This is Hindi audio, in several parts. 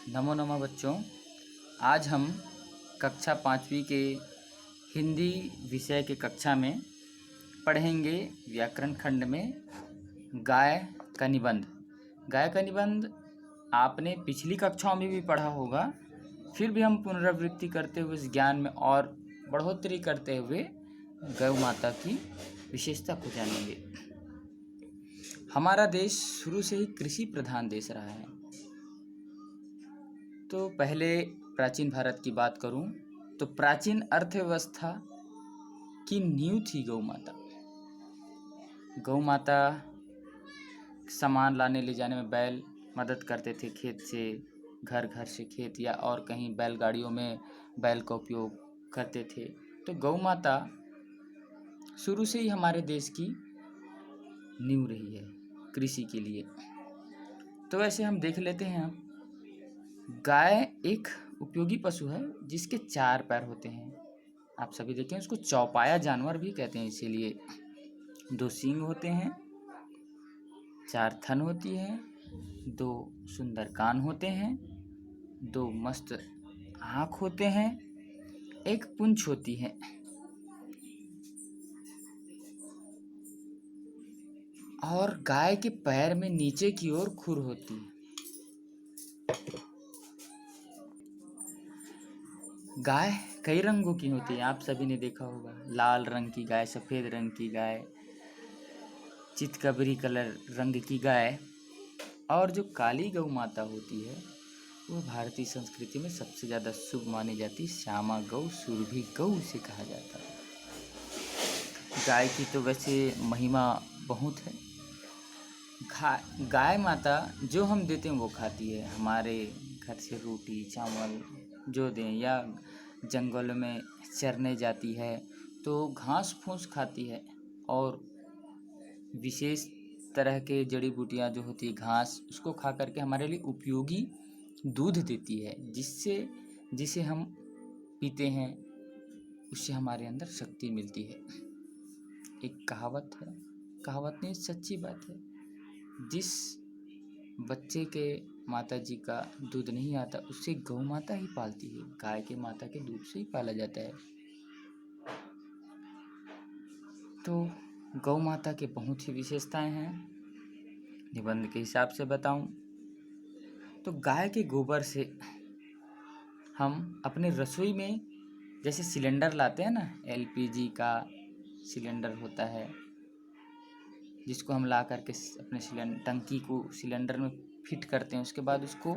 नमो नमः बच्चों। आज हम कक्षा 5वीं के हिंदी विषय के कक्षा में पढ़ेंगे व्याकरण खंड में गाय का निबंध। गाय का निबंध आपने पिछली कक्षाओं में भी पढ़ा होगा, फिर भी हम पुनरावृत्ति करते हुए इस ज्ञान में और बढ़ोतरी करते हुए गौ माता की विशेषता को जानेंगे। हमारा देश शुरू से ही कृषि प्रधान देश रहा है। तो पहले प्राचीन भारत की बात करूं तो प्राचीन अर्थव्यवस्था की नींव थी गौ माता। गौ माता सामान लाने ले जाने में बैल मदद करते थे, खेत से घर, घर से खेत, या और कहीं बैलगाड़ियों में बैल का उपयोग करते थे। तो गौ माता शुरू से ही हमारे देश की नींव रही है कृषि के लिए। तो वैसे हम देख लेते हैं। गाय एक उपयोगी पशु है जिसके 4 पैर होते हैं। आप सभी देखें, उसको चौपाया जानवर भी कहते हैं, इसीलिए 2 सींग होते हैं, 4 थन होती है, 2 सुंदर कान होते हैं, 2 मस्त आँख होते हैं, 1 पूंछ होती है। और गाय के पैर में नीचे की ओर खुर होती है। गाय कई रंगों की होती है, आप सभी ने देखा होगा। लाल रंग की गाय, सफ़ेद रंग की गाय, चितकबरी कलर रंग की गाय। और जो काली गौ माता होती है वो भारतीय संस्कृति में सबसे ज़्यादा शुभ मानी जाती है। श्यामा गौ, सुरभि गौ उसे कहा जाता है। गाय की तो वैसे महिमा बहुत है। गाय माता जो हम देते हैं वो खाती है। हमारे घर से रोटी चावल जो दें, या जंगलों में चरने जाती है तो घास फूस खाती है, और विशेष तरह के जड़ी बूटियाँ जो होती है, घास, उसको खा करके हमारे लिए उपयोगी दूध देती है, जिसे हम पीते हैं, उससे हमारे अंदर शक्ति मिलती है। एक कहावत है, कहावत नहीं, सच्ची बात है, जिस बच्चे के माता जी का दूध नहीं आता उससे गौ माता ही पालती है। गाय के माता के दूध से ही पाला जाता है। तो गौ माता के बहुत ही विशेषताएं हैं। निबंध के हिसाब से बताऊं तो गाय के गोबर से हम अपने रसोई में, जैसे सिलेंडर लाते हैं ना, एलपीजी का सिलेंडर होता है जिसको हम ला करके अपने टंकी को सिलेंडर में फिट करते हैं, उसके बाद उसको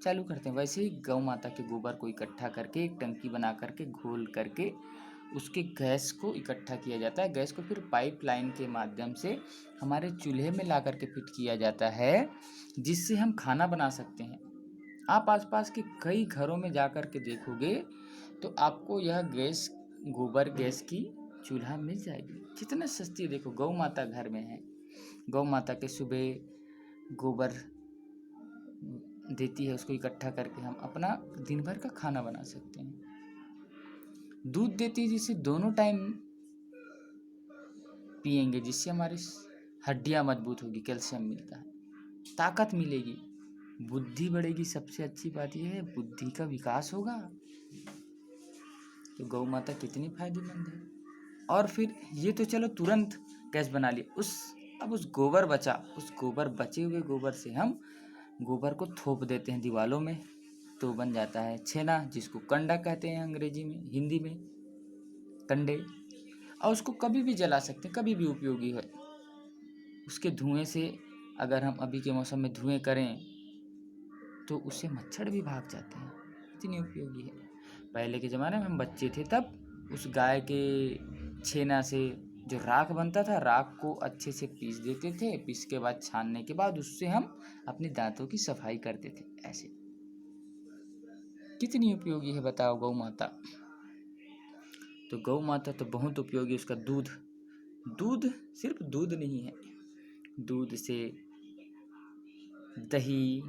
चालू करते हैं। वैसे ही गौ माता के गोबर को इकट्ठा करके एक टंकी बना करके घोल करके उसके गैस को इकट्ठा किया जाता है। गैस को फिर पाइपलाइन के माध्यम से हमारे चूल्हे में ला करके फिट किया जाता है, जिससे हम खाना बना सकते हैं। आप आसपास के कई घरों में जा कर के देखोगे तो आपको यह गैस, गोबर गैस की चूल्हा मिल जाएगी। कितना सस्ती है, देखो। गौ माता घर में है, गौ माता के सुबह गोबर देती है, उसको इकट्ठा करके हम अपना दिन भर का खाना बना सकते हैं। दूध देती है जिसे दोनों टाइम पिएंगे, जिससे हमारी हड्डियां मजबूत होगी, कैल्शियम मिलता है, ताकत मिलेगी, बुद्धि बढ़ेगी। सबसे अच्छी बात यह है, बुद्धि का विकास होगा। तो गौ माता कितनी फायदेमंद है। और फिर ये तो चलो तुरंत गैस बना लिया, अब उस गोबर बचे हुए गोबर से हम गोबर को थोप देते हैं दीवालों में, तो बन जाता है छेना, जिसको कंडा कहते हैं अंग्रेजी में, हिंदी में कंडे। और उसको कभी भी जला सकते हैं, कभी भी उपयोगी है। उसके धुएं से, अगर हम अभी के मौसम में धुएं करें तो उससे मच्छर भी भाग जाते हैं, इतनी उपयोगी है। पहले के ज़माने में हम बच्चे थे तब उस गाय के छेना से जो राख बनता था, राख को अच्छे से पीस देते थे। पीस के बाद, छानने के बाद, उससे हम अपने दांतों की सफाई करते थे। ऐसे कितनी उपयोगी है, बताओ गौ माता। तो गौ माता तो बहुत उपयोगी। उसका दूध सिर्फ दूध नहीं है, दूध से दही,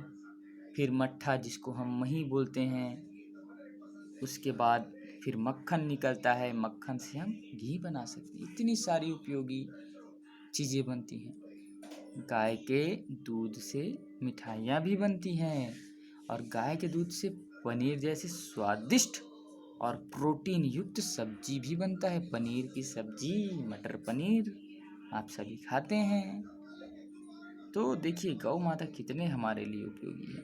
फिर मट्ठा जिसको हम मही बोलते हैं, उसके बाद फिर मक्खन निकलता है, मक्खन से हम घी बना सकते हैं। इतनी सारी उपयोगी चीज़ें बनती हैं। गाय के दूध से मिठाइयाँ भी बनती हैं, और गाय के दूध से पनीर जैसी स्वादिष्ट और प्रोटीन युक्त सब्जी भी बनता है। पनीर की सब्जी, मटर पनीर आप सभी खाते हैं। तो देखिए गौ माता कितने हमारे लिए उपयोगी है।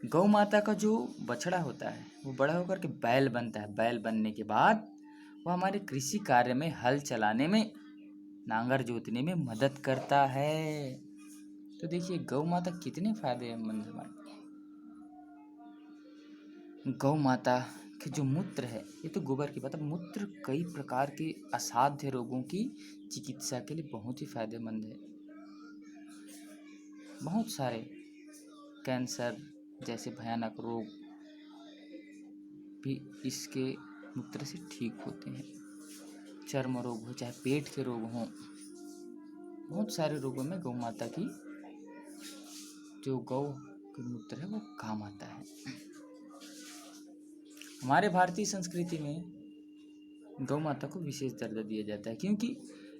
गौ माता का जो बछड़ा होता है वो बड़ा होकर के बैल बनता है। बैल बनने के बाद वो हमारे कृषि कार्य में हल चलाने में, नांगर जोतने में मदद करता है। तो देखिए गौ माता कितने फायदेमंद हमारे। गौ माता के जो मूत्र है, ये तो गोबर की मतलब मूत्र कई प्रकार के असाध्य रोगों की चिकित्सा के लिए बहुत ही फायदेमंद है। बहुत सारे कैंसर जैसे भयानक रोग भी इसके मूत्र से ठीक होते हैं। चर्म रोग हो चाहे पेट के रोग हों, बहुत सारे रोगों में गौ माता की जो गौ के मूत्र है वो काम आता है। हमारे भारतीय संस्कृति में गौ माता को विशेष दर्जा दिया जाता है क्योंकि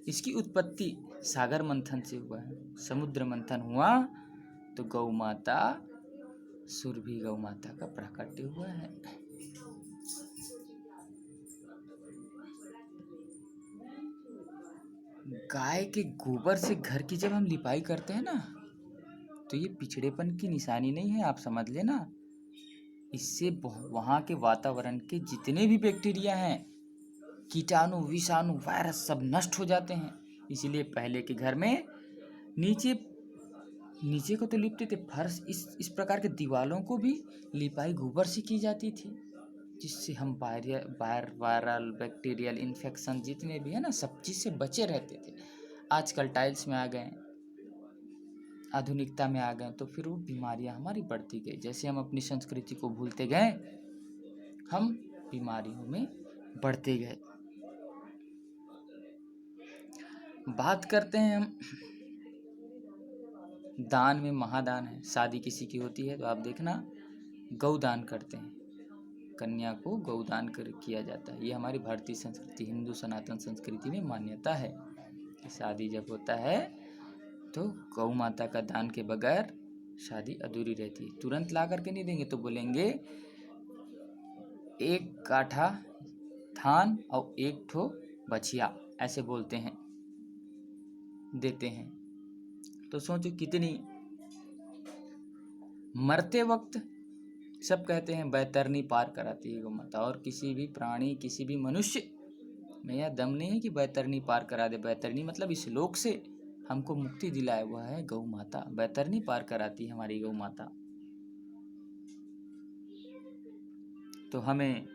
इसकी उत्पत्ति सागर मंथन से हुआ है। समुद्र मंथन हुआ तो गौ माता, सुरभि गौ माता का प्राकट्य हुआ है। गाय के गोबर से घर की जब हम लिपाई करते हैं ना, तो ये पिछड़ेपन की निशानी नहीं है, आप समझ लेना। इससे वहाँ के वातावरण के जितने भी बैक्टीरिया हैं, कीटाणु, विषाणु, वायरस सब नष्ट हो जाते हैं। इसीलिए पहले के घर में नीचे को तो लिपते थे, फर्श इस प्रकार के दीवालों को भी लिपाई गोबर से की जाती थी, जिससे हम वायरल बैक्टीरियल इन्फेक्शन जितने भी है ना, सब चीज़ से बचे रहते थे। आजकल टाइल्स में आ गए, आधुनिकता में आ गए, तो फिर वो बीमारियां हमारी बढ़ती गई। जैसे हम अपनी संस्कृति को भूलते गए, हम बीमारियों में बढ़ते गए। बात करते हैं हम दान में, महादान है। शादी किसी की होती है तो आप देखना गौदान करते हैं, कन्या को गौदान किया जाता है। ये हमारी भारतीय संस्कृति, हिंदू सनातन संस्कृति में मान्यता है कि शादी जब होता है तो गौ माता का दान के बगैर शादी अधूरी रहती है। तुरंत ला करके नहीं देंगे तो बोलेंगे 1 काठा धान और 1 ठो बछिया, ऐसे बोलते हैं, देते हैं। तो सोचो कितनी, मरते वक्त सब कहते हैं बैतरनी पार कराती है गौ माता, और किसी भी प्राणी, किसी भी मनुष्य में यह दम नहीं है कि बैतरनी पार करा दे। बैतरनी मतलब इस लोक से हमको मुक्ति दिलाए हुआ है गौ माता, बैतरनी पार कराती है हमारी गौ माता। तो हमें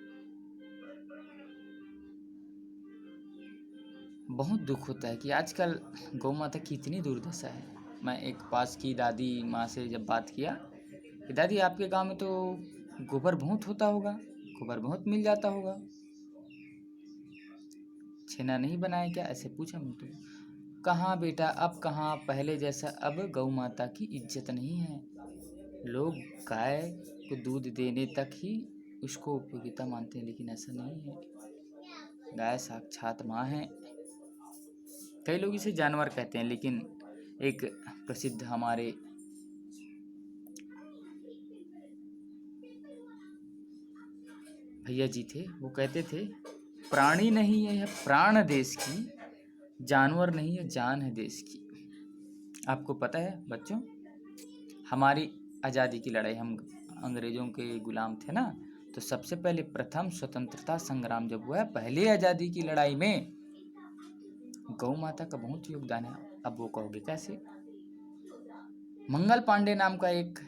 बहुत दुख होता है कि आजकल गौ माता की इतनी दुर्दशा है। मैं एक पास की दादी माँ से जब बात किया कि दादी आपके गांव में तो गोबर बहुत होता होगा, गोबर बहुत मिल जाता होगा, छेना नहीं बनाए क्या, ऐसे पूछा। मैं तो कहाँ बेटा, अब कहाँ पहले जैसा, अब गौ माता की इज्जत नहीं है। लोग गाय को दूध देने तक ही उसको उपयोगिता मानते हैं, लेकिन ऐसा नहीं है। गाय साक्षात माँ है। कई लोग इसे जानवर कहते हैं, लेकिन एक प्रसिद्ध हमारे भैया जी थे, वो कहते थे प्राणी नहीं है यह प्राण देश की, जानवर नहीं है जान है देश की। आपको पता है बच्चों, हमारी आज़ादी की लड़ाई, हम अंग्रेज़ों के गुलाम थे ना, तो सबसे पहले प्रथम स्वतंत्रता संग्राम जब हुआ है, पहले आज़ादी की लड़ाई में गौ माता का बहुत योगदान है। अब वो कहोगे कैसे? मंगल पांडे नाम का एक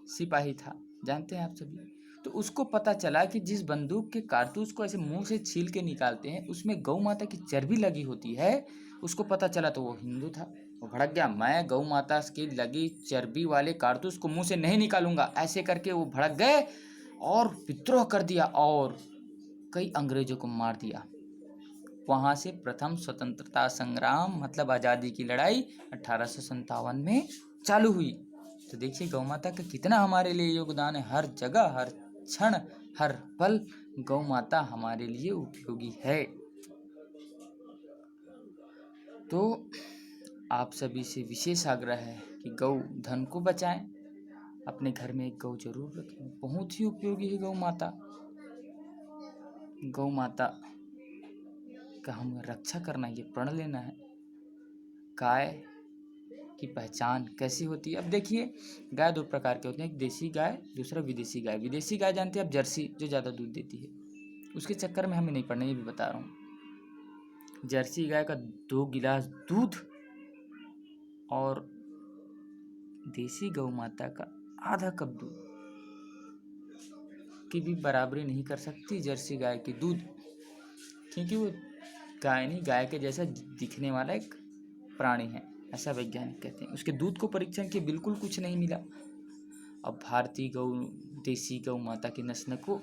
सिपाही था, जानते हैं आप सभी। तो उसको पता चला कि जिस बंदूक के कारतूस को ऐसे मुंह से छील के निकालते हैं उसमें गौ माता की चर्बी लगी होती है। उसको पता चला तो वो हिंदू था, वो भड़क गया, मैं गौ माता की लगी चर्बी वाले कारतूस को मुंह से नहीं निकालूंगा, ऐसे करके वो भड़क गए और विद्रोह कर दिया और कई अंग्रेजों को मार दिया। वहाँ से प्रथम स्वतंत्रता संग्राम मतलब आज़ादी की लड़ाई 1857 में चालू हुई। तो देखिए गौ माता का कितना हमारे लिए योगदान है। हर जगह, हर क्षण, हर पल गौ माता हमारे लिए उपयोगी है। तो आप सभी से विशेष आग्रह है कि गौ धन को बचाएं, अपने घर में एक गौ जरूर रखें। बहुत ही उपयोगी है गौ माता। गौ माता का हमें रक्षा करना, ये प्रण लेना है। गाय की पहचान कैसी होती है? अब देखिए, गाय दो प्रकार के होते हैं, एक देसी गाय, दूसरा विदेशी गाय। विदेशी गाय जानते हैं आप, जर्सी, जो ज़्यादा दूध देती है। उसके चक्कर में हमें नहीं पड़ना, ये भी बता रहा हूँ। जर्सी गाय का 2 गिलास दूध और देसी गौ माता का आधा कप दूध की भी बराबरी नहीं कर सकती जर्सी गाय की दूध, क्योंकि वो गाय नहीं, गाय के जैसा दिखने वाला एक प्राणी है, ऐसा वैज्ञानिक कहते हैं। उसके दूध को परीक्षण किए, बिल्कुल कुछ नहीं मिला। अब भारतीय गौ, देसी गौ माता की नस्ल को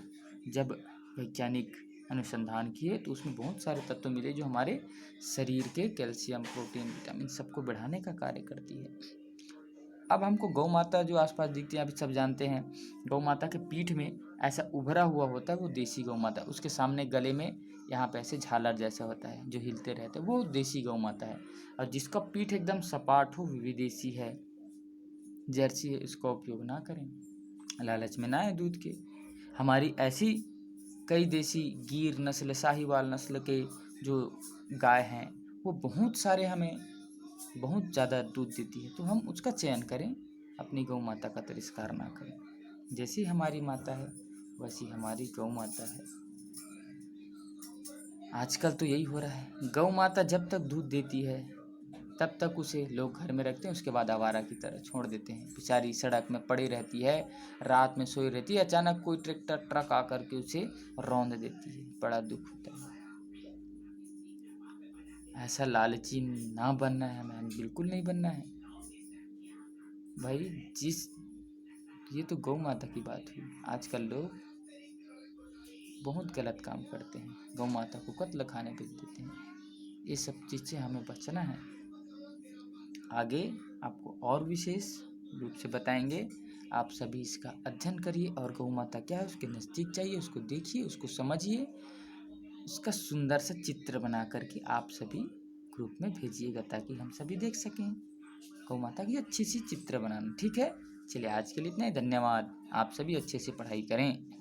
जब वैज्ञानिक अनुसंधान किए तो उसमें बहुत सारे तत्व मिले जो हमारे शरीर के कैल्शियम, प्रोटीन, विटामिन सबको बढ़ाने का कार्य करती है। अब हमको गौ माता जो आसपास दिखती है, अभी सब जानते हैं, गौ माता के पीठ में ऐसा उभरा हुआ होता है, वो देसी गौ माता। उसके सामने गले में यहाँ पे ऐसे झालर जैसा होता है जो हिलते रहते हैं, वो देसी गौ माता है। और जिसका पीठ एकदम सपाट हो, विदेशी है, जर्सी है, इसका उपयोग ना करें, लालच में ना आए दूध के। हमारी ऐसी कई देसी गिर नस्ल, साहिवाल नस्ल के जो गाय हैं, वो बहुत सारे हमें बहुत ज़्यादा दूध देती है, तो हम उसका चयन करें, अपनी गौ माता का तिरस्कार ना करें। जैसी हमारी माता है वैसी हमारी गौ माता है। आजकल तो यही हो रहा है, गौ माता जब तक दूध देती है तब तक उसे लोग घर में रखते हैं, उसके बाद आवारा की तरह छोड़ देते हैं। बेचारी सड़क में पड़ी रहती है, रात में सोई रहती है, अचानक कोई ट्रैक्टर ट्रक आकर के उसे रौंद देती है, बड़ा दुख होता है। ऐसा लालची ना बनना है हमें, बिल्कुल नहीं बनना है भाई। ये तो गौ माता की बात हुई। आजकल लोग बहुत गलत काम करते हैं, गौ माता को कत्ल खाने भेज देते हैं। ये सब चीज़ से हमें बचना है। आगे आपको और विशेष रूप से बताएंगे। आप सभी इसका अध्ययन करिए और गौ माता क्या है उसके नज़दीक जाइए, उसको देखिए, उसको समझिए, उसका सुंदर सा चित्र बना करके आप सभी ग्रुप में भेजिएगा ताकि हम सभी देख सकें। गौ माता की अच्छी सी चित्र बनाना, ठीक है? चलिए आज के लिए इतना ही, धन्यवाद। आप सभी अच्छे से पढ़ाई करें।